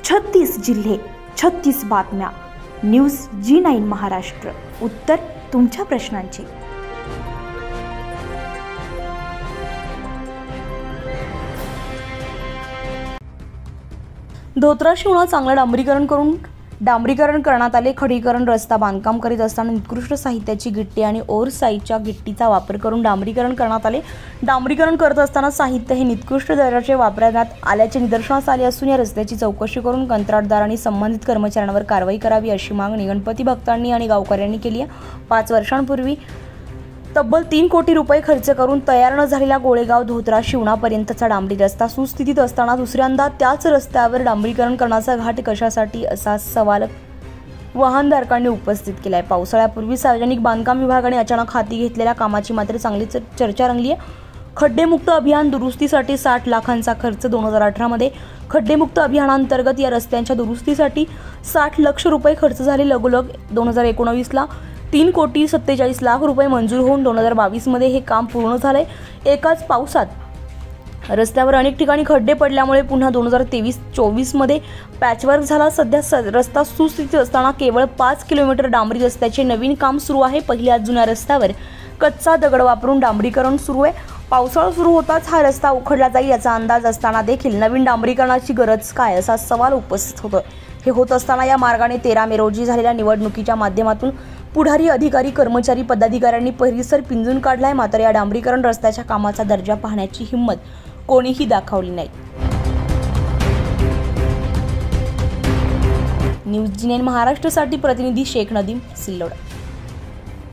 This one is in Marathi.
36 जिल्हे 36 बातम्या. News G9 Maharashtra. उत्तर तुमच्या प्रश्नांची. धोत्रा शिवणा चांगलं डांबरीकरण करण्यात आले. खडीकरण रस्ता बांधकाम करीत असताना निकृष्ट साहित्याची गिट्टी आणि ओव्हरसाइजच्या गिट्टीचा वापर करून डांबरीकरण करण्यात आले. डांबरीकरण करत असताना साहित्य हे निकृष्ट दर्जाचे वापरण्यात आल्याचे निदर्शनास आले असून या रस्त्याची चौकशी करून कंत्राटदारांनी संबंधित कर्मचाऱ्यांवर कारवाई करावी अशी मागणी गणपती भक्तांनी आणि गावकऱ्यांनी केली आहे. 5 वर्षांपूर्वी तब्बल 3 कोटी रुपये खर्च करून तयार न झालेला गोळेगाव धोत्रा शिवणापर्यंतचा डांबरी रस्ता सुस्थितीत असताना दुसऱ्यांदा त्याच रस्त्यावर डांबरीकरण करण्याचा घाट कशासाठी असा सवाल वाहनधारकांनी उपस्थित केला आहे. पावसाळ्यापूर्वी सार्वजनिक बांधकाम विभागाने अचानक हाती घेतलेल्या कामाची मात्र चांगलीच चर्चा रंगली आहे. खड्डेमुक्त अभियान दुरुस्तीसाठी 60 लाखांचा खर्च 2018 मध्ये खड्डेमुक्त अभियानांतर्गत या रस्त्यांच्या दुरुस्तीसाठी 60 लाख रुपये खर्च झाले. लगोलग 2019 ला 3,47 लाख रुपये मंजूर होऊन 2022 मध्ये हे काम पूर्ण झाले. एकाच पावसात रस्त्यावर अनेक ठिकाणी खड्डे पडल्यामुळे पुन्हा 2023-24 मध्ये पॅचवर्क झाला. सध्या रस्ता सुस्थितीत असताना केवळ 5 किलोमीटर डांबरी रस्त्याचे नवीन काम सुरू आहे. पहिल्या जुन्या रस्त्यावर कच्चा दगड वापरून डांबरीकरण सुरू आहे. पावसाळा सुरू होताच हा रस्ता उखडला जाईल याचा अंदाज असताना देखील नवीन डांबरीकरणाची गरज काय असा सवाल उपस्थित होतोय. हे होत असताना या मार्गाने 13 मे रोजी झालेल्या निवडणुकीच्या माध्यमातून पुढारी अधिकारी कर्मचारी पदाधिकाऱ्यांनी परिसर पिंजून काढलाय. मात्र या डांबरीकरण रस्त्याच्या कामाचा दर्जा पाहण्याची हिंमत कोणीही दाखवली नाही. न्यूज G9 महाराष्ट्रासाठी प्रतिनिधी शेख नदीम, सिल्लोड.